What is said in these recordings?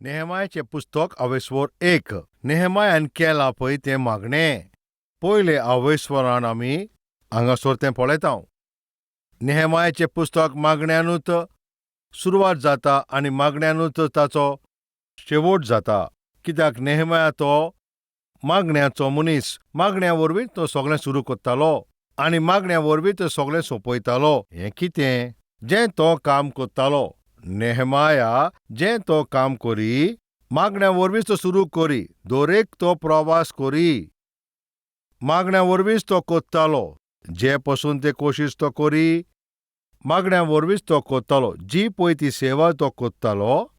नेहमायाचें पुस्तक अवेस्वर 1. नेहमायान केलां पळय तें मागणें. पयले अवेस्वरान आमी हांगासर तें पळयता. नेहमायाचें पुस्तक मागण्यांनूच सुरवात जाता आनी मागण्यांनूच ताचो शेवट जाता. कित्याक नेहमाया तो मागण्याचो मनीस. मागण्या वरवीं तो सगळें सुरू करतालो आनी मागण्या वरवीं तो सगळें सोंपयतालो. हें कितें? जें तो काम करतालो. नेहमाया जें तो काम करी, मागण्या वरवींच तो सुरू करी. दोरेक तो प्रवास करी, मागण्या वरवींच तो कोत्तालो. जे पासून ते कोशिश तो करी, मागण्या वरवींच तो कोत्तालो. जी पळय ती सेवा तो कोत्तालो,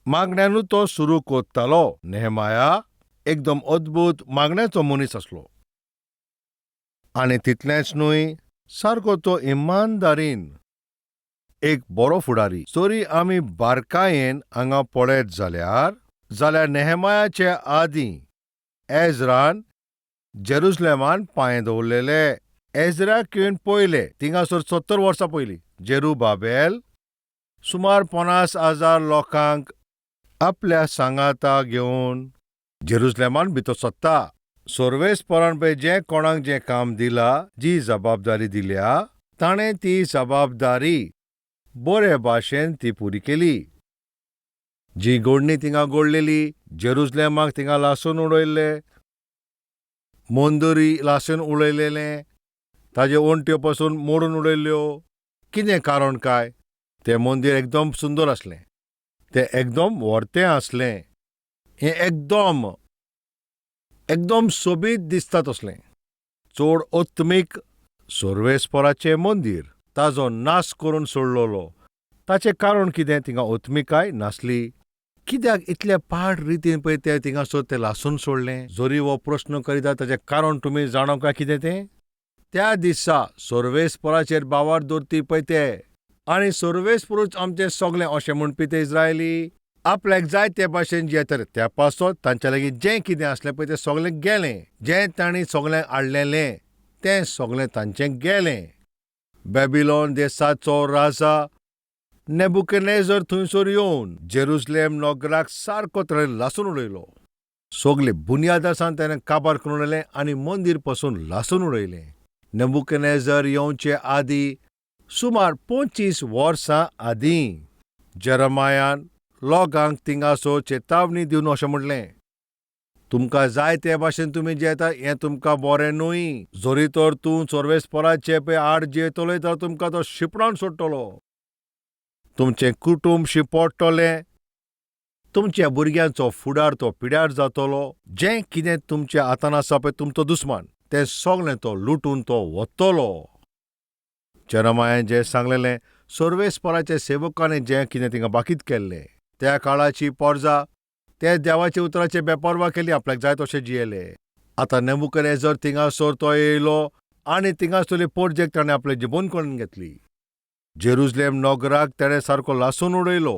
मागण्यांनूच तो सुरू कोत्तालो. नेहमाया एकदम अद्भुत मागण्याचो मनीस आसलो. आनी तितलेंच न्हय, सारको तो इमानदारीन एक बरो फुडारी. जरी आमी बारकायेन हांगा पळयत जाल्यार नेहमायाचे आदीं एजरान जेरुसलेमान पांय दवरलेले. एजराक येवन पयले थिंगासर 70 वर्सां पयलीं जेरुबाबेल सुमार 50,000 लोकांक आपल्या सांगाता घेवन जेरुसलेमान भितर सरता. सोर्वेस्परान पळय जें कोणाक जें काम दिलां, जी जबाबदारी दिल्या, ताणें ती जबाबदारी बरे भाशेन ती पुरी केली. जी घोडणी थिंगा घोडलेली, जेरुसलेमाक थिंगा लासून उडयल्ले, मंदिरी लासून उडयलेलें, ताजे ओंट्यो पासून मोडून उडयल्ल्यो. कितें कारण काय? तें मंदीर एकदम सुंदर आसलें, तें एकदम व्हरतें आसलें, हें एकदम सोबीत दिसता तसलें. चड उत्मीक सोर्वेस्पराचें मंदीर ताजो नाश करून सोडलोलो. ताचें कारण कितें? थिंगा उत्मिकाय नासली. कित्याक इतल्या पाड रितीन पळय तें थिंगासर तें लासून सोडलें? जरी हो प्रश्न करीता ताचें कारण तुमी जाणो काय कितें तें? त्या दिसा सोर्वेस्पराचेर बावार दवरती पळय ते, आनी सोर्वेस्परूच आमचें सगळें अशें म्हणपी ते इस्रायली. आपल्याक जाय ते भाशेन जें त्या पासत तांच्या लागीं जें कितें आसलें पळय तें सगळें गेलें. जें तांणी सगळें हाडलेलें तें सगळें तांचें गेलें. बॅबिलोन देशाचो राजा नेबुकदनेझर थंयसर येवन जेरुसलेम नगराक सारको तरेन लासून उडयलो. सगळे बुन्यादासान ताणें काबार करून उडयलें आनी मंदीर पासून लासून उडयलें. नेबुकदनेझर येवचे आदीं सुमार 25 वर्सां आदीं जेरेमायान लोकांक थिंगासर चेतावणी दिवन अशें म्हणलें, तुमकां जाय ते भाशेन तुमी जेता हें तुमकां बरें न्हय. जरी तर तूं सोर्वेस्पराचे पळय आड जेयतलोय तर तुमकां तो शिपणावन सोडटलो. तुमचें कुटूंब शिपडटलें, तुमच्या भुरग्यांचो फुडार तो पिड्यार जातलो. जें कितें तुमच्या हातान आसा पळय तुमचो दुस्मान, तें सगळें तो लुटून तो व्हरतलो. जेरेमायान जें सांगलेलें, सोर्वेस्पराच्या सेवकांनी जें कितें थिंगा बाकीत केल्लें, त्या काळाची परजा ते देवाचे उतराचे बेपरवा केली, आपल्याक जाय तशें जियेले. आतां नेबुकदनेझर थिंगासर तो येयलो आनी थिंगासरली परजेक ताणें आपले जिबून करून घेतली. जेरुसलेम नगराक ताणें सारको लासून उडयलो,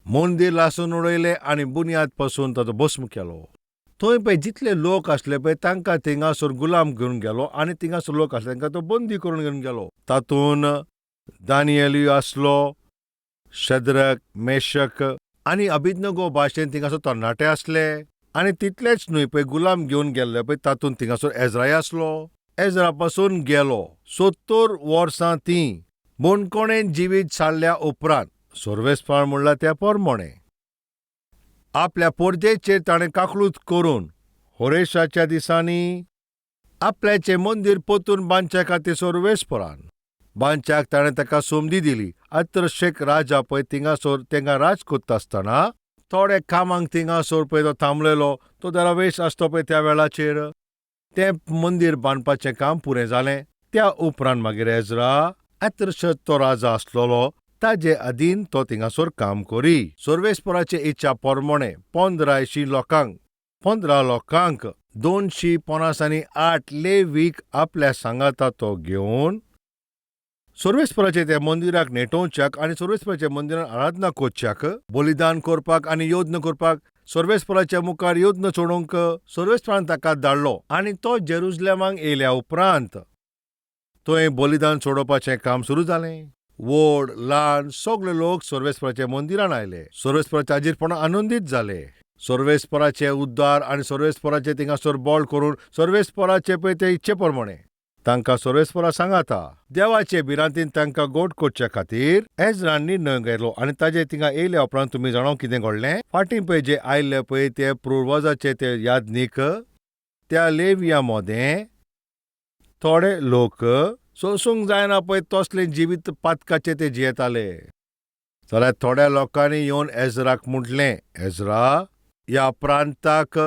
मंदीर लासून उडयलें आनी बुन्याद पासून ताचो भस्म केलो. थंय पळय जितले लोक आसले पळय तांकां थिंगासर गुलाम घेवन गेलो आनी थिंगासर लोक आसले तांकां तो बंदी करून घेवन गेलो. तातूंत दानियेलूय आसलो, शद्रक, मेशक आनी अबेदनगो भाशेन थिंगासर तरणाटे आसले. आनी तितलेच न्हय पळय, गुलाम घेवन गेल्ले पळय तातूंत थिंगासर एजराय आसलो. एजरा पासून गेलो 70 वर्सां तीं बोनकोणेन जिवीत सारल्या उपरांत सोर्वेस्पर म्हणला त्या परमोणें आपल्या परजेचेर ताणें काकलूत करून होरेशाच्या दिसांनी आपल्याचें मंदीर परतून बांदचे खातीर सोर्वेस्परान बांदच्याक ताणें ताका संदी दिली. अतर्शेक राजा पळय थिंगासर तेंकां राज करता आसतना थोडे कामांक थिंगासर पळय तो थांबलेलो. तो दरावेश आसतो पळय त्या वेळाचेर तें मंदीर बांदपाचें काम पुरें जालें. त्या उपरांत मागीर एजरा अतर्शेक तो राजा आसलोलो, ताजे अधीन तो थिंगासर काम करी. सोर्वेस्पराचे इच्छा परमोणें 1500 लोकांक 258 लेवीक आपल्या सांगाता तो घेवन सोर्वेस्पराचे त्या मंदिराक नेटोवच्याक आनी सोर्वेस्पराच्या मंदिरान आराधना करच्याक, बलिदान करपाक आनी योद्न करपाक सोर्वेस्पराच्या मुखार योद्न चोडोवंक सोर्वेस्परान ताका धाडलो. आनी तो जेरुसलेमाक येयल्या उपरांत थंय बलिदान सोडोवपाचें काम सुरू जालें. व्हड ल्हान सगळे लोक सर्वेस्पराचे मंदिरान आयले. सर्वेस्पराचे हाजीरपणान आनंदीत जाले. सर्वेस्पराचे उद्दार आनी सर्वेस्पराचे थिंगासर बोळ करून सर्वेस्पराचे पळय ते इच्छे प्रमाणे तांकां सर्वेस्परा सांगाता. देवाचे भिरांतीन तांकां गोड करचे खातीर एजरान निर्णय घेतलो आनी ताजे थिंगा येयल्या उपरांत तुमी जाणो कितें घडलें. फाटीं पळय जे आयिल्ले पळय ते पुर्वजाचे ते यादनीक त्या लेविया मोदें थोडे लोक सोसूंक जायना पळय तसले जिवीत पातकाचे ते जियेताले. जाल्यार थोड्या लोकांनी येवन एजराक म्हटलें, एजरा, ह्या प्रांताक,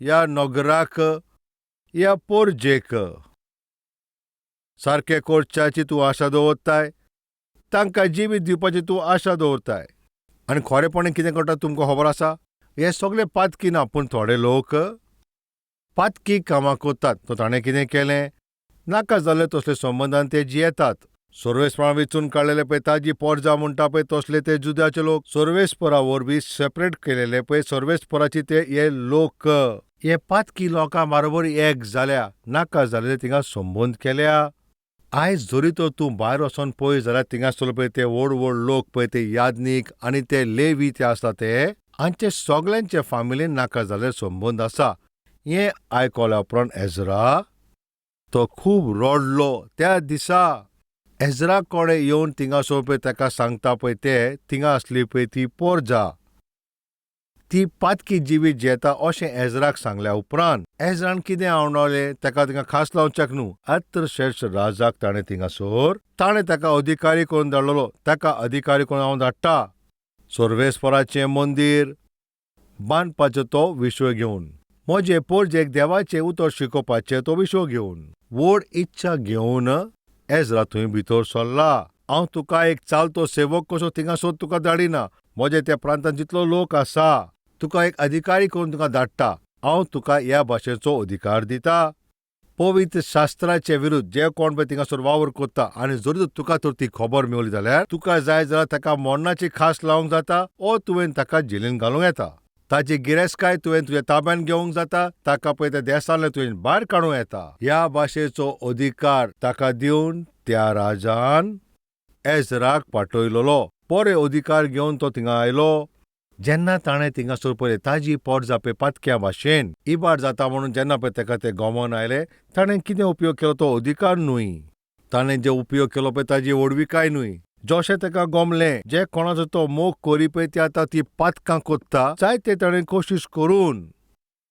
ह्या नगराक, ह्या पोरजेक सारकें करच्याची तूं आशा दवरताय. तांकां जिवीत दिवपाची तूं आशा दवरताय. आनी खरेपणान कितें करता तुमकां खबर आसा? हे सगळे पातकी ना, पूण थोडे लोक पातकी कामां करतात. तो ताणें कितें केलें? नाका जाल्ले तसले संबंदान ते जियेतात. सर्वेस्परा वेचून काडलेले पळय ताजी पोरजां म्हणटा पळय तसले ते जुदाचे लोक सर्वेस्परा वरवीं सेपरेट केलेले पळय सर्वेस्पराचे ते हे लोक हे पातकी लोकां बरोबर एक जाल्या. नाका जाल्ले थिंगा संबंद केल्या. आयज जरी तर तूं भायर वचोन पळय जाल्यार थिंगासर पळय ते व्हड व्हड लोक पळय ते यादनीक आनी ते लेवी ते आसता ते हांचे सगळ्यांचे फामिलीन नाका जाल्ले संबंद आसा. हें आयकल्या उपरांत एजरा तो खूब रडलो. त्या दिसा एजरा कोणे येवन थिंगासर पळय ताका सांगता पळय ते थिंगा आसली पळय ती पोरजा ती पातकी जिवीत जियेता अशें एजराक सांगल्या उपरांत एजरान कितें आवडलें ताका थिंगा खास लावच्याक न्हू. अर्थशेष राजाक ताणें थिंगासर ताणें ताका अधिकारी करून धाडलेलो. ताका अधिकारी करून हांव धाडटा सर्वेस्पराचें मंदीर बांदपाचो तो विशय घेवन, म्हजे पोरजेक देवाचें उतर शिकोवपाचें तो विशय घेवन, व्हड इच्छा घेवन एजरा थंय भितर सरला. हांव तुका एक चालतो सेवक कसो थिंगासर तुका धाडिना. म्हजे त्या प्रांतांत जितलो लोक आसा तुका एक अधिकारी करून तुका धाडटा. हांव तुका ह्या भाशेचो अधिकार दिता. पवित्र शास्त्राचे विरुद्ध जे कोण पळय थिंगासर वावर करता आनी जरी तुका तर ती खबर मेवली जाल्यार तुका जाय जाल्यार ताका मरणाची खास लावंक जाता ओ तुवें ताका जेलीन घालूंक येता. ताची गिरेस्तकाय तुवें तुज्या ताब्यान घेवंक जाता. ताका पळय त्या देसांतले तुवें भायर काडूंक येता. ह्या भाशेचो अधिकार ताका दिवन त्या राजान एजराक पाठयलोलो. बरे अधिकार घेवन तो थिंगा आयलो. जेन्ना ताणें थिंगासर पळय ताजी पोरजां पळय पातक्या भाशेन इबाड जाता म्हणून जेन्ना पळय ताका ते गमन आयले ताणें कितें उपयोग केलो तो अधिकार न्हय. ताणें जे उपयोग केलो पळय ताजी व्हडविकाय न्हय. जशें ताका गमलें जे कोणाचो तो मोग करी पळय ती आतां ती पातकां कोत्ता जायते ताणें कोशिश करून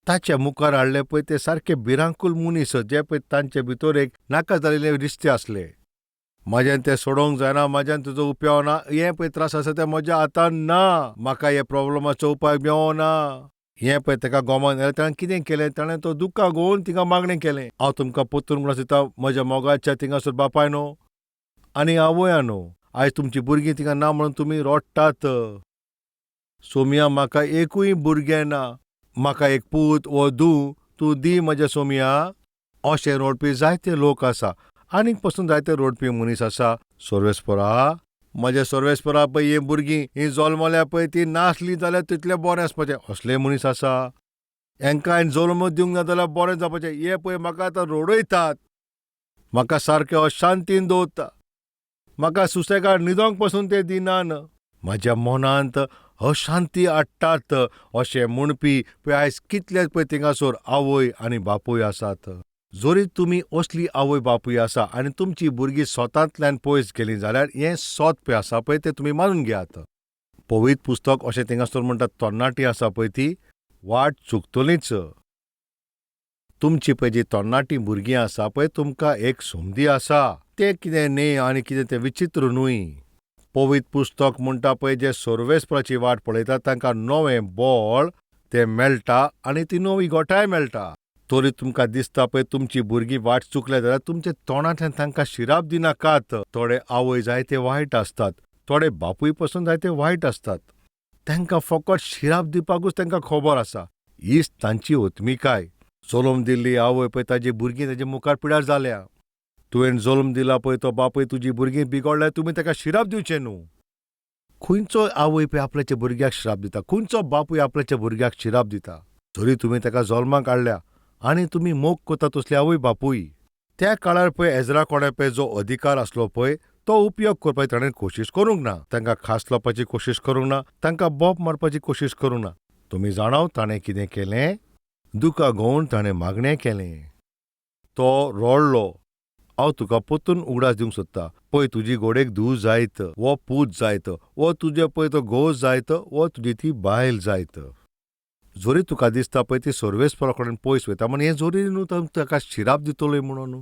ताचे मुखार हाडले पळय ते सारके भिरांकूल मनीस जे पळय तांचे भितर एक नाका जाल्ले रिश्ते आसले. म्हाज्यान तें सोडोंक जायना, म्हाज्यान तुजो उपयोग ना, हे पळय त्रास आसा ते म्हज्या हातान ना, म्हाका हे प्रॉब्लमाचो उपाय मेळना. हें पळय ताका गोमन आयलें. ताणें कितें केलें? ताणें तो दुख्खा घेवन थिंगा मागणें केलें. हांव तुमकां पत्तून म्हणून दिता म्हज्या मोगाच्या थिंगासर बापायनो आनी आवयानो, आयज तुमचीं भुरगीं थिंगा ना म्हणून तुमी रडटात. सोमया म्हाका एकूय भुरगें ना. म्हाका एक पूत वो धूव तूं दी म्हज्या सोमया. अशें रडपी जायते लोक आसा. आनीक पासून जायते रडपी मनीस आसा. सर्वेस्परा, म्हज्या सर्वेस्परा पळय ही भुरगीं ही जल्मल्या पळय ती नासली जाल्यार तितलें बरें आसपाचें असले मनीस आसा. हेंकां हांवें जल्म दिवंक ना जाल्यार बरें जावपाचें. हे पळय म्हाका आतां रडयतात. म्हाका सारकें अशांतीन दवरता. म्हाका सुसेगाद न्हिदोंक पासून ते दिनान. म्हाज्या मनांत अशांती हाडटात अशें म्हणपी पळय आयज कितलेच पळय थिंगासर आवय आनी बापूय आसात. जरी तुमी असली आवय बापूय आसा आनी तुमची भुरगीं स्वतांतल्यान पयस गेलीं जाल्यार हें सोत पळय आसा पळय तें तुमी मानून घेयात. पवित्र पुस्तक अशें थिंगासर म्हणटा तरणाटी आसा पळय ती वाट चुकतलीच. तुमची पळय जी तरणाटी भुरगीं आसा पळय तुमकां एक संदी आसा. तें कितें न्ही आनी कितें तें विचित्र न्हय. पवित्र पुस्तक म्हणटा पळय जे सर्वेस्पराची वाट पळयतात तांकां नवें बळ तें मेळटा आनी ती नवी गोठाय मेळटा. तरी तुमकां दिसता पळय तुमची भुरगीं वाट चुकले जाल्यार तुमचे तोंडांतल्यान तांकां शिराप दिनाकात. थोडे आवय जायते वायट आसतात. थोडे बापूय पासून जायते वायट आसतात. तांकां फकत शिराप दिवपाकूच तांकां खबर आसा. हीच तांची ओत्मिकाय. जल्म दिल्ली आवय पळय ताजी भुरगीं ताजे मुखार पिड्यार जाल्या. तुवें जल्म दिला पळय तो बापूय तुजी भुरगीं बिगडल्यार तुमी ताका शिराप दिवचें न्हू. खंयचोय आवय पळय आपल्याच्या भुरग्याक शिराप दिता. खंयचो बापूय आपल्याच्या भुरग्याक शिराप दिता. जरी तुमी ताका जल्माक हाडल्या आनी तुमी मोग करता तसली आवय बापूय. त्या काळार पळय एजरा कोणे पळय जो अधिकार आसलो पळय तो उपयोग करपाची ताणें कोशिश करूंक ना. तांकां खास लावपाची कोशिश करूंक ना. तांकां बोप मारपाची कोशिश करूंक ना. तुमी जाणाव ताणें कितें केलें? दुकां घेवन ताणें मागणें केलें. तो रोडलो. हांव तुका परतून उगडास दिवंक सोदतां. पळय तुजी घोडेक धूव जायत, वो पूत जायत, वो तुजे पळय तो घोव जायत, वो तुजी ती बायल जायत. जोरी तुका दिसता पळय ती सर्वेस्परा कडेन पयस वयता म्हण हें जोरी न्हू ताका शिराप दितलोय म्हणून.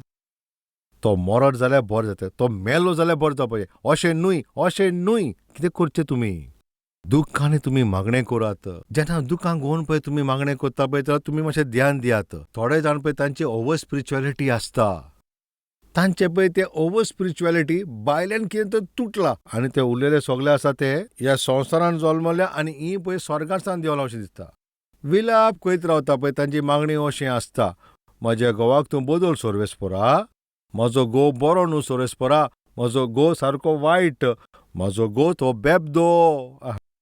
तो मरत जाल्यार बरें जाता, तो मेलो जाल्यार बरें जावपाचें. अशें न्हूय. कितें करचें तुमी? दुख्खांनी तुमी मागणें करात. जेन्ना दुखांक घेवन पळय तुमी मागणें करता पळय जाल्यार तुमी मातशें ध्यान दियात. थोडे जाण पळय तांची ओवर स्पिरिच्युएलिटी आसता. तांचे पळय ते ओवर स्पिरिच्युएलिटी बायल्यान कितें तर तुटला आनी ते उरलेले सगळे आसा ते ह्या संवसारान जल्मल्या आनी ही पळय स्वर्गासान देवला अशें दिसता. विलाप करीत रावता पळय तांची मागणी अशी आसता. म्हज्या घोवाक तूं बदल सर्वेस्परा. म्हजो घोव बरो न्हू सर्वेस्परा. म्हजो घोव सारको वायट. म्हजो घोव तो बेबदो.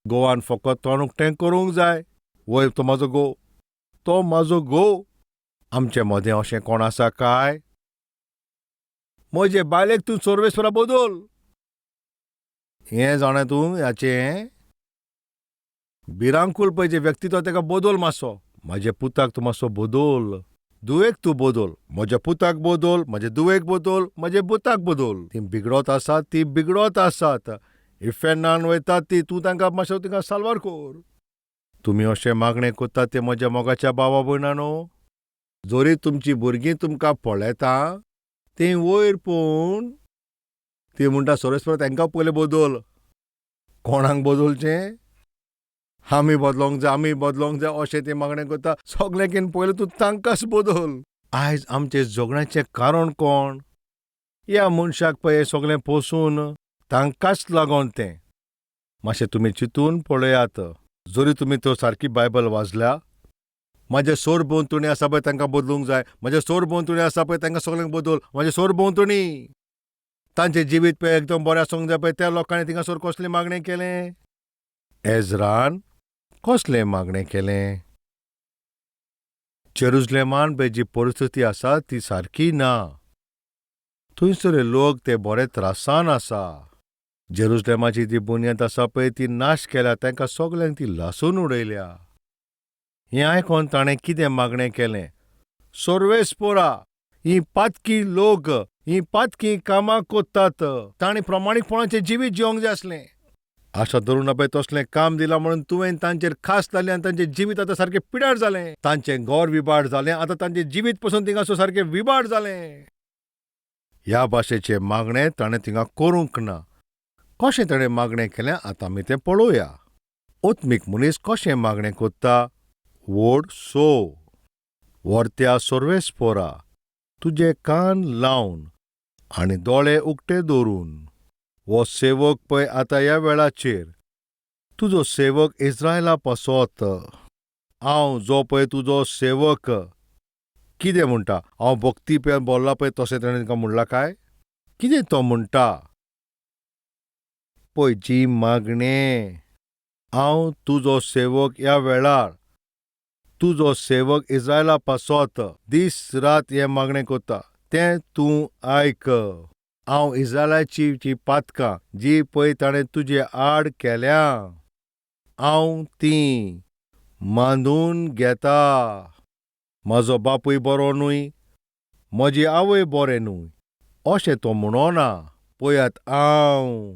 घोवान फकत तोंड उक्तें करूंक जाय. वय तो म्हाजो घोव. आमचे मदें अशें कोण आसा काय? म्हजे बायलेक तूं सर्वेस्परा बदल. हें जाणा तूं ह्याचें भिरांकूळ पळय जें व्यक्तित्व ताका बदल मातसो. म्हज्या पुताक तूं मातसो बदल. धुवेक तूं बदल. म्हज्या पुताक बदल. म्हजे धुवेक बदल. म्हजे पुताक बदल. ती बिगडत आसात. इफेन्नान वयतात ती. तूं तांकां मातसो तिंगा साल्वार कर. तुमी अशें मागणें करतात ते म्हज्या मोगाच्या भावा भयणानो. जोरी तुमचीं भुरगीं तुमकां पळयता तीं वयर पळोवन ती म्हणटा सर्वेस्परा तांकां पयलें बदल. कोणाक बदलचें? आमी बदलोंक जाय अशें ती मागणें करता. सगळ्यांकीन पयलें तूं तांकांच बदल. आयज आमचें जगण्याचें कारण कोण? ह्या मनशाक पळय सगळें पोसून तांकांच लागोन तें. मातशें तुमी चिंतून पळयात. जोरी तुमी तो सारकी बायबल वाचल्या. म्हजे सोर भोंवतणी आसा पळय तांकां बदलूंक जाय. म्हजे सोर भोंवतणी आसा पळय तांकां सगळ्यांक बदल. म्हजे सोर भोंवतणी तांचें जिवीत पळय एकदम बरें आसूंक जाय पळय त्या लोकांनी थिंगासोर कसलें मागणें केलें? एजरान कसलें मागणें केलें? जेरुसलेमान पळय जी परिस्थिती आसा ती सारकी ना. थंयसर लोक ते बरे त्रासान आसा. जेरुसलेमाची जी बुन्यांद आसा पळय ती नाश केल्या. तांकां सगळ्यांक ती लासून उडयल्या. हें आयकोन ताणें कितें मागणें केलें? सर्वेस्परा ही पातकी लोक ही पातकी कामां कोत्तात. तांणी प्रमाणीकपणाचें जिवीत जिवंक जाय आसलें. आशा धरून पळय तसलें काम दिलां म्हणून तुवें तांचेर खास जालें आनी तांचें जिवीत आतां सारकें पिड्यार जालें. तांचें घर विबाड जालें. आतां तांचें जिवीत पसून थिंगासर सारकें विबाड जालें. ह्या भाशेचें मागणें ताणें थिंगा करूंक ना. कशें ताणें मागणें केलें आतां आमी तें पळोवया. ओत्मीक मनीस कशें मागणें कोत्ता? वोड सो. वर्त्या सर्वेस्परा तुजे कान लावन आनी दोळे उक्ते दवरून. वो सेवक पळय आतां ह्या वेळाचेर तुजो सेवक इस्रायला पासत. हांव जो पळय तुजो सेवक कितें म्हणटा? हांव भक्ती पळय बोल्ला पळय तशें ताणें तिका म्हणलां काय? कितें तो म्हणटा? पळय जी मागणें. हांव तुजो सेवक ह्या वेळार तुजो सेवक इस्रायला पासत दीस रात हें मागणें कोत्ता तें तूं आयक. हांव इस्रायलाची जी पातकां जी पळय ताणें तुजे आड केल्या हांव ती मांडून घेता. म्हजो बापूय बरो न्हूय. म्हजी आवय बरें न्हूय अशें तो म्हणना. पळयात हांव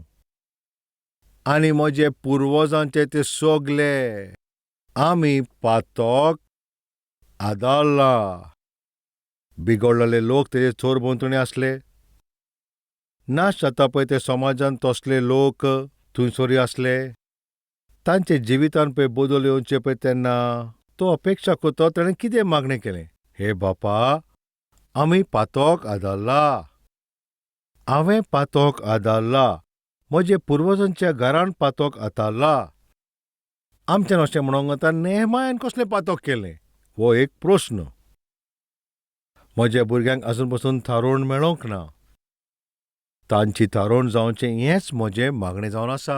आनी म्हजे पुर्वजांचे ते सगळे आमी पातक आदारला. बिगडलेले लोक तेजे चोर भोंवतणी आसले. नाश जाता पळय ते समाजान तसले लोक थंयसरी आसले. तांचे जिवितान पळय बदल येवचे पळय तेन्ना तो अपेक्षा करता ताणें कितें मागणें केलें? हे बापा आमी पातक आदारला. हांवें पातक आदारला. म्हजे पुर्वजांच्या घरान पातक आदारला. आमच्यान अशें म्हणोंक जाता नेहमायान कसलें पातक केलें? हो एक प्रस्न. म्हज्या भुरग्यांक आजून पासून थारोवण मेळोंक ना. तांची थारोवण जावचें हेंच म्हजें मागणें जावन आसा.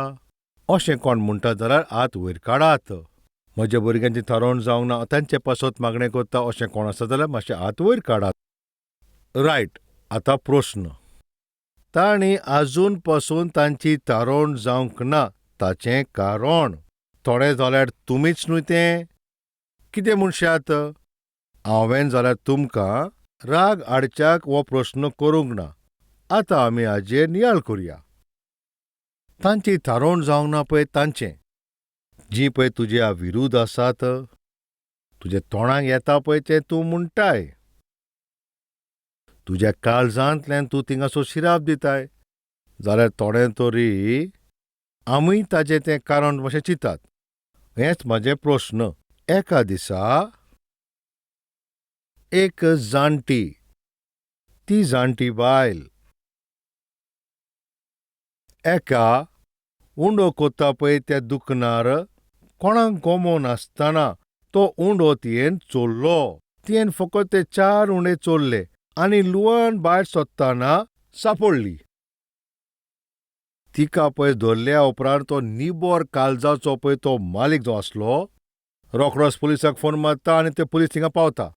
अशें कोण म्हणटा जाल्यार हात वयर काडात. म्हज्या भुरग्यांची थारोवण जावंक ना तांचे पासत मागणें करता अशें कोण आसा जाल्यार मातशें हात वयर काडात. रायट. आतां प्रस्न. तांणी आजून पासून तांची तारोण जावंक ना ताचें कारण थोडें जाल्यार तुमीच न्हय तें कितें म्हणशात. हांवें जाल्यार तुमकां राग हाडच्याक हो प्रस्न करूंक ना. आतां आमी हाजेर नियाळ करुया. तांची तारोण जावंक ना पळय तांचें, जीं पळय तुज्या विरूध आसात, तुजे तोंडाक येता पळय तें तूं म्हणटाय, तुज्या काळजांतल्यान तूं थिंगासो शिराप दिताय, जाल्यार थोडें तरी आमीय ताजें तें कारण अशें चिंतात. हेंच म्हाजें प्रस्न. एका दिसा एक जाणटी, ती जाणटी बायल एका उंडो कोत्ता पळय त्या दुकानार कोणाक गोमो नासतना तो उंडो तियेन चोरलो. तियेन फकत ते 4 उंडे चोरले आनी लुवान भायर सोदतना सांपडली. तिका पळय धरल्या उपरांत तो निबोर काळजाचो पळय तो मालीक जो आसलो, रोखडोच पुलिसाक फोन मारता आनी ते पुलीस थिंगा पावता.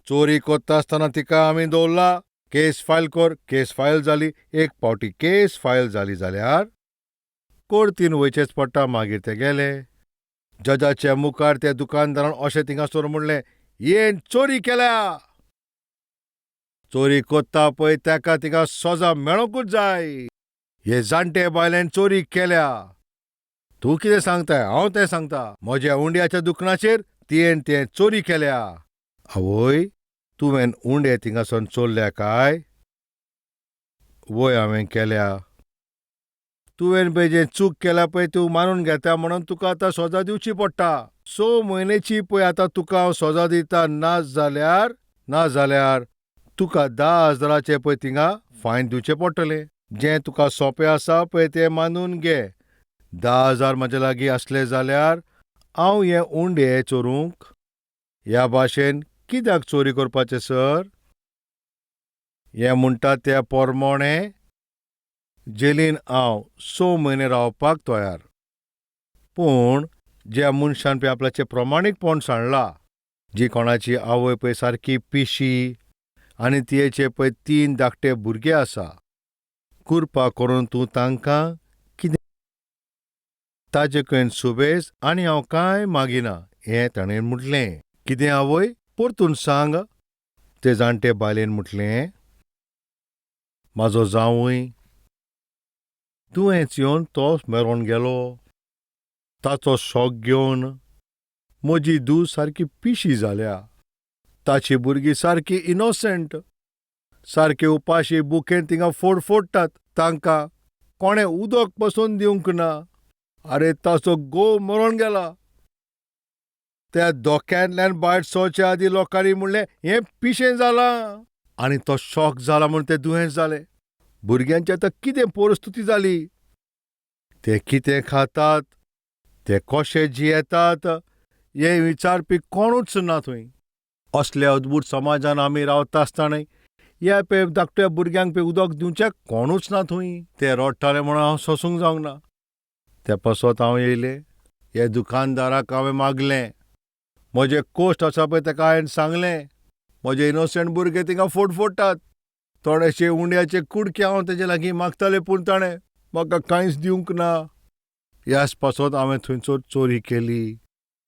चोरी कोत्ता आसतना तिका आमी दवरला, केस फायल कर. केस फायल जाली. एक फावटी केस फायल जाली जाल्यार कोर्टीन वयचेच पडटा. मागीर ते गेले. जजाच्या मुखार त्या दुकानदारान अशें थिंगासोर म्हणलें, येन चोरी केल्या. चोरी कोत्ता पळय ताका थिंगा सजा मेळोंकूच जाय. हे जाणटे बायलेन चोरी केल्या. तूं कितें सांगताय? हांव तें सांगता. म्हज्या उंड्याच्या दुकानाचेर तियेन तें चोरी केल्या. आवय, तुवें उंडे थिंगासून चोरल्या काय? वय, हांवें केल्या. तुवें पळय जें चूक केल्या पळय तूं मानून घेता म्हणून तुका आतां सजा दिवची पडटा. 6 म्हयन्याची पळय आतां तुका हांव सजा दिता. नाजाल्यार तुका 10,000 पळय थिंगा फायन दिवचें पडटलें. जें तुका सोंपें आसा पळय तें मानून घे. 10,000 म्हजे लागीं असले जाल्यार हांव हे उंडे चोरूंक ह्या भाशेन कित्याक चोरी करपाचें सर? हें म्हणटा त्या पोरमोणे जेलीन हांव 6 म्हयने रावपाक तयार. पूण ज्या मनशान पळय आपल्याचें प्रमाणीकपण सांडलां, जी कोणाची आवय पळय सारकी पिशी आनी तियेचे पळय 3 धाकटे भुरगे आसा, कृपा करून तूं तांकां कितें ताजे कडेन सुबेज आनी हांव कांय मागिना, हें ताणें म्हटलें. कितें आवय? परतून सांग. ते जाणटे बायलेन म्हटलें, म्हाजो जावूय दुयेंस येवन तो मेरोन गेलो. ताचो शॉक घेवन म्हजी धूव सारकी पिशी जाल्या. ताची भुरगीं सारकी इनोसंट, सारके उपाशी बुकेन थिंगा फोडटात. तांकां कोणें उदक पासून दिवंक ना. आरे, ताचो घोव मरोन गेला. त्या धोक्यांतल्यान भायर सरच्या आदीं लोकांनी म्हणलें, हें पिशें जालां. आनी तो शॉक जाला म्हूण ते दुयेंस जाले. भुरग्यांची आतां कितें परिस्थिती जाली? ते कितें खातात, ते कशे जियेतात, हे विचारपी कोणूच ना थंय. असल्या अद्भुत समाजान आमी रावता आसतना ह्या पळय धाकट्या भुरग्यांक पळय उदक दिवचें कोणूच ना थंय. ते रडटाले म्हणून हांव सोंसूंक जावंक ना. ते पासत हांव येयलें. हे दुकानदाराक हांवें मागलें. म्हजे कोश्ट आसा पळय ताका हांवें सांगलें, म्हजे इनोसंट भुरगे थिंगा फोडटात. थोडेशे उंड्याचे कुडके हांव तेजे लागीं मागतालें पूण ताणें म्हाका कांयच दिवंक ना. ह्याच पासत हांवें थंयसर चोरी केली.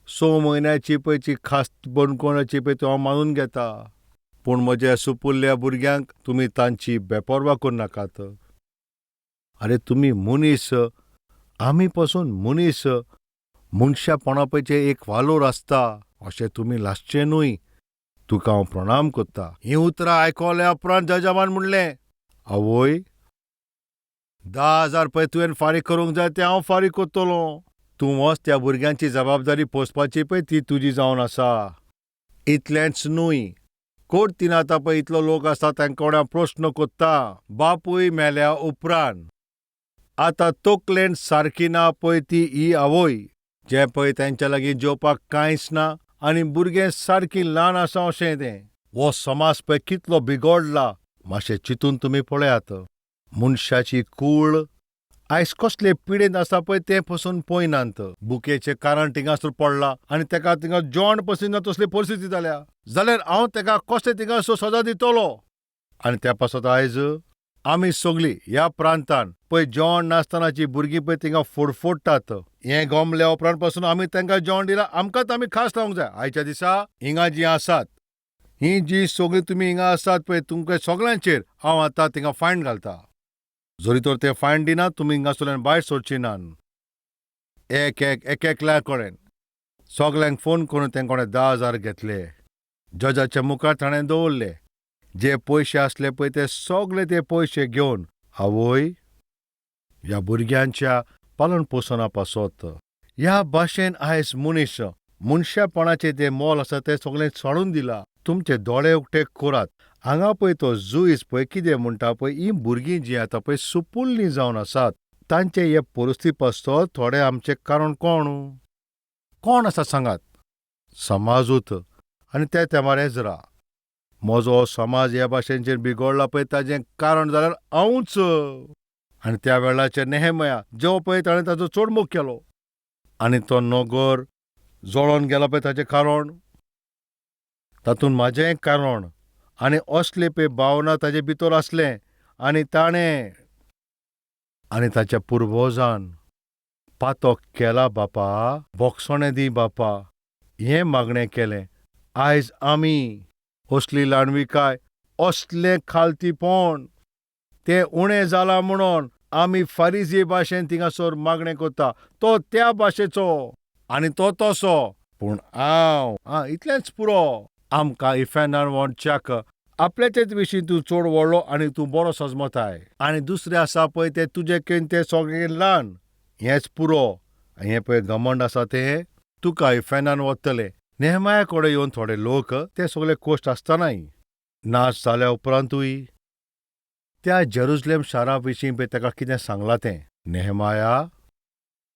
6 म्हयन्याची पळय ती खास्त बंदखोराची पळय ती हांव मानून घेता. पूण म्हज्या सुपुल्ल्या भुरग्यांक तुमी तांची बेपरवा करूं नाकात. आरे, तुमी मनीस, आमी पासून मनीस, मनशापणा पळय एक वालोर आसता, अशें तुमी लासचें न्हय. तुका हांव प्रणाम करतां. हीं उतरां आयकल्या उपरांत जजामान म्हणलें, आवय, 10,000 पळय तुवें फारीक करूंक जाय ते हांव फारीक करतलों. तूं वच, त्या भुरग्यांची जबाबदारी पोसपाची पळय ती तुजी जावन आसा. इतलेंच न्हय, कोर्टीन आतां पळय इतलो लोक आसा तांकां हांव प्रस्न कोत्ता. बापूय मेल्या उपरांत आतां तकलेन सारकी ना पळय ती ही आवय, जें पळय तांच्या लागीं जेवपाक कांयच ना आनी भुरगें सारकी ल्हान आसा अशें तें. हो समाज पळय कितलो बिगडला मातशें चिंतून तुमी पळयात. मनशाची कूळ आयज कसले पिडेंत आसा पळय तें पासून पळयनात. बुकेचें कारण थिंगासर पडलां आनी ताका थिंगा जेवण पासून ना तसली परिस्थिती जाल्या. जाल्यार हांव ताका कसले थिंगासर सजा दितलो. आनी त्या पासत आयज आमी सगळीं ह्या प्रांतान पळय जेवण नासतनाची भुरगीं पळय थिंगा फोडटात. हें गमल्या उपरांत पासून आमी तांकां जेवण दिलां, आमकांच आमी खास रावंक जाय. आयच्या दिसा हिंगा जीं आसात, ही जी सगळीं तुमी हिंगा आसात पळय, तुमकां सगळ्यांचेर हांव आतां थिंगा फायन घालतां. जरी तर ते फायन दिनात, तुमी हिंगासरल्यान भायर सरची नात. एकल्यार कडेन सगल्यांक फोन करून तेंकोडे 10,000 घेतले. जजाच्या मुखार ताणें दवरले. जे पयशे असले पळय ते सगळे ते पयशे घेवन आवय ह्या भुरग्यांच्या पालन पोसना पासत. ह्या भाशेन आयज मनशापणाचें तें मोल आसा तें सगळें सोडून दिलां. तुमचे दोळे उक्ते करात. हांगा पळय तो जुईज पळय कितें म्हणटा पळय, ही भुरगीं जीं आतां पळय सुपुल्लीं जावन आसात, तांचे हे परिस्थिती पासत थोडे आमचें कारण कोण आसा सांगात? समाजूच. आनी ते तेमार एजरा. म्हजो समाज ह्या भाशेनचेर बिगडला पळय ताजें कारण जाल्यार हांवूच. आनी त्या वेळाचेर नेहेमया जो पळय ताणें ताचो चड मोग केलो आनी तो नगर जळोन गेला पळय ताचें कारण, तातूंत म्हाजें कारण आनी असले पळय भावना ताचे भितर आसले. आनी ताणें आनी ताच्या पुर्वजान पातक केला बापा, बोगसोणें दी बापा, हें मागणें केलें. आयज आमी असली लाणविकाय, असलें खालतीपण तें उणें जालां म्हणून आमी फारिजी भाशेन थिंगासर मागणें करता. तो त्या भाशेचो आनी तो तसो. पूण हांव इतलेंच पुरो. आमकां इफेनान वोंडच्याक आपल्याचेच विशीं तूं चड व्हडलो आनी तूं बरो समजताय, आनी दुसरें आसा पळय ते तुजेकेन ते सगळें ल्हान, हेंच पुरो. हें पळय घमंड आसा तें तुका इफेनान वतले. नेहमाया कडेन येवन थोडे लोक ते सगळे कोश्ट आसतनाय नाश जाल्या उपरांतूय त्या जेरुसलेम शारा विशीं पळय ताका कितें सांगलां तें. नेहमाया,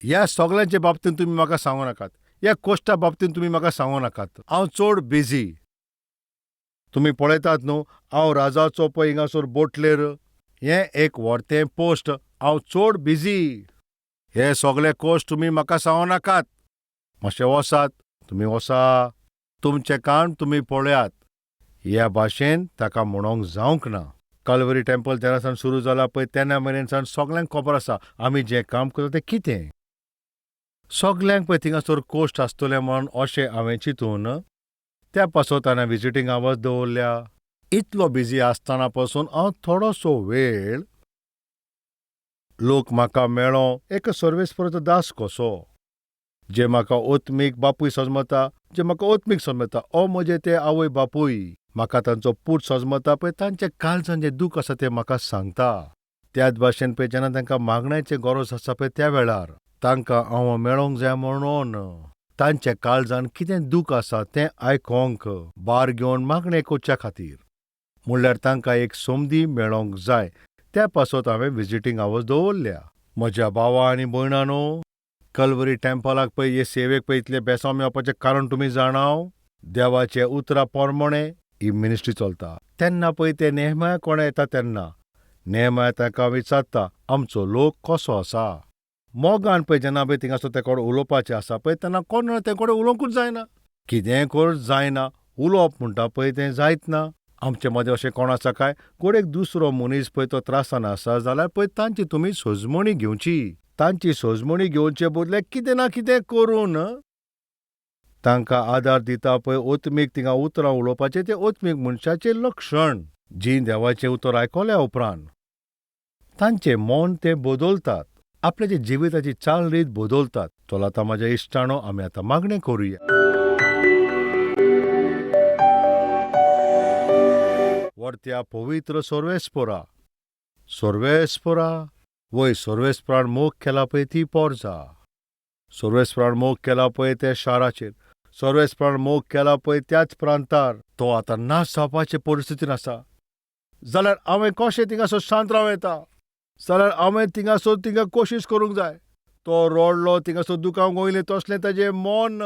ह्या सगळ्यांचे बाबतींत तुमी म्हाका सांगूं नाकात. ह्या कोश्टा बाबतींत तुमी म्हाका सांगूं नाकात. हांव चड बिजी. तुमी पळयतात न्हू, हांव राजाचो पळय हिंगासर बोटलेर, हें एक व्हडतें पोस्ट. हांव चड बिजी. हे सगळे कोश्ट तुमी म्हाका सांगूं नाकात. मातशें वसात. तुमी वसा. तुमचें काम तुमी पळयात. ह्या भाशेन ताका म्हणोंक जावंक ना. कल्वरी टेंपल जेन्नासान सुरू जाला पळय तेन्ना मेरेनसान सगळ्यांक खबर आसा आमी जें काम करता तें कितें. सगल्यांक पळय थिंगासर कोश्ट आसतले म्हणून अशें हांवें चिंतून त्या पासत हांवें विजिटींग आवर्स दवरल्या. इतलो बिजी आसतना पासून हांव थोडोसो वेळ लोक म्हाका मेळो एक सर्वेस्पराचो दास कसो, जे म्हाका ओत्मीक बापूय समजता, जे म्हाका ओत्मीक समजता. म्हजे ते आवय बापूय म्हाका तांचो पूत समजता पळय, तांचे काळजान जें दूख आसा तें म्हाका सांगता. त्याच भाशेन पळय जेन्ना तांकां मागण्याची गरज आसा पळय त्या वेळार तांकां हांव मेळोंक जाय म्हणून तांचे काळजान कितें दूख आसा तें आयकोंक बार घेवन मागणें करच्या खातीर म्हणल्यार तांकां एक सोमदी मेळोंक जाय. त्या पासत हांवें विजिटींग आवर्स दवरल्या. म्हज्या भावा आनी भयणांनो, कल्वरी टेंपलाक पळय हे सेवेक पळय इतलें बेसांव मेळपाचें कारण तुमी जाणाव. देवाचे उतरा पोरमोणे ही मिनिस्ट्री चलता. तेन्ना पळय ते नेहमाया कोणे येता तेन्ना नेहमाया ताका विचारता आमचो लोक कसो आसा. मोगान पळय जेन्ना पळय थिंगासर ते कडेन उलोवपाचें आसा पळय तेन्ना कोण ते कडेन उलोवंकूच जायना. कितें कर जायना. उलोवप म्हणटा पळय तें जायत ना. आमचे मदें अशें कोण आसा काय? कोण एक दुसरो मनीस पळय तो त्रासान आसा जाल्यार पळय तांची तुमी सोजमणी घेवची. तांची सोजमणी घेवचे बदले कितें ना कितें करून तांकां आदार दिता पळय ओत्मीक थिंगा उतरां उलोवपाचें तें ओत्मीक मनशाचें लक्षण. जीं देवाचें उतर आयकल्या उपरांत तांचें मन तें बदलतात. आपल्याच्या जिविताची चाल रीत बदलतात. चल आतां म्हाज्या इश्टाणो आमी आतां मागणें करुया. वर्त्या पवित्र सर्वेस्परा, वय सर्वेस्परान मोग केला पळय ती पोरजा. सर्वेस्परान मोग केला पळय त्या शाराचेर, सर्वेस्परान मोग केला पळय त्याच प्रांतार तो आतां नाश जावपाचे परिस्थितीन आसा. जाल्यार हांवें कशें थिंगासर शांत रावं येता? जाल्यार हांवें थिंगा कोशिश करूंक जाय. तो रोडलो थिंगासर दुखावंक वयलें तसलें ताजें मन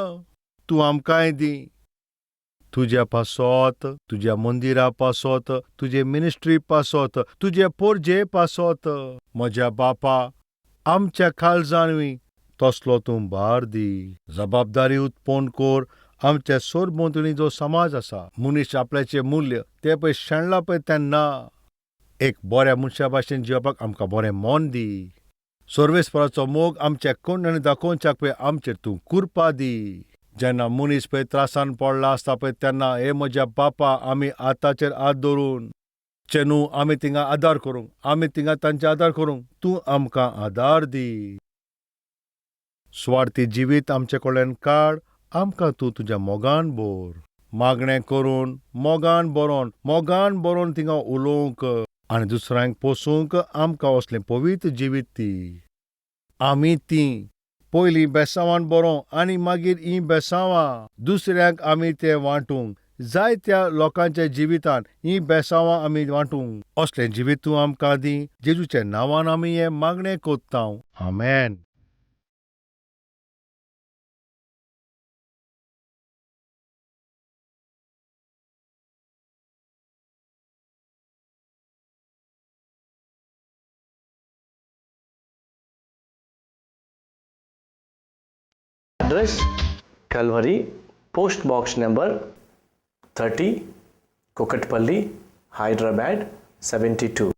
तूं आमकांय दी. तुज्या पासत, तुज्या मंदिरा पासत, तुजे मिनिस्ट्री पासत, तुजे पोरजे पासत म्हज्या बापा आमच्या काळजांनी तसलो तूं भार दी. जबाबदारी उत्पन्न कर. आमच्या सोरभोंवतणी जो समाज आसा, मनीस आपल्याचें मूल्य तें पळय शेणला पळय तेन्ना एक बऱ्या मनशा भाशेन जिवपाक आमकां बरें मोन दी. सोर्वेस्पराचो मोग आमच्या कोणांनी दाखोवच्याक पळय आमचेर तूं कृपा दी. जेन्ना मनीस पळय त्रासान पडला आसता पळय तेन्ना हे म्हज्या बापा आमी आतांचेर हात दवरून न्हू आमी तिंगा आदार करूंक, आमी तिंगा तांचे आदार करूंक तूं आमकां आदार दी. स्वार्थी जिवीत आमचे कडल्यान काड, आमकां तूं तुज्या मोगान भर. मागणें करून मोगान बरोवन तिंगा उलोवंक आनी दुसऱ्यांक पोसूंक आमकां असलें पवित्र जिवीत दी. आमी तीं पयलीं बेसांवान बरों आनी मागीर हीं बेसांवां दुसऱ्यांक आमी ते वांटूंक, जायत्या लोकांच्या जिवितान हीं बेसांवां आमी वांटूंक असलें जिवीत तूं आमकां दी. जेजूच्या नांवान आमी हें मागणें कोत्तांव. आमेन. Address Calvary, Post Box number 30, Kokatpalli, Hyderabad 72.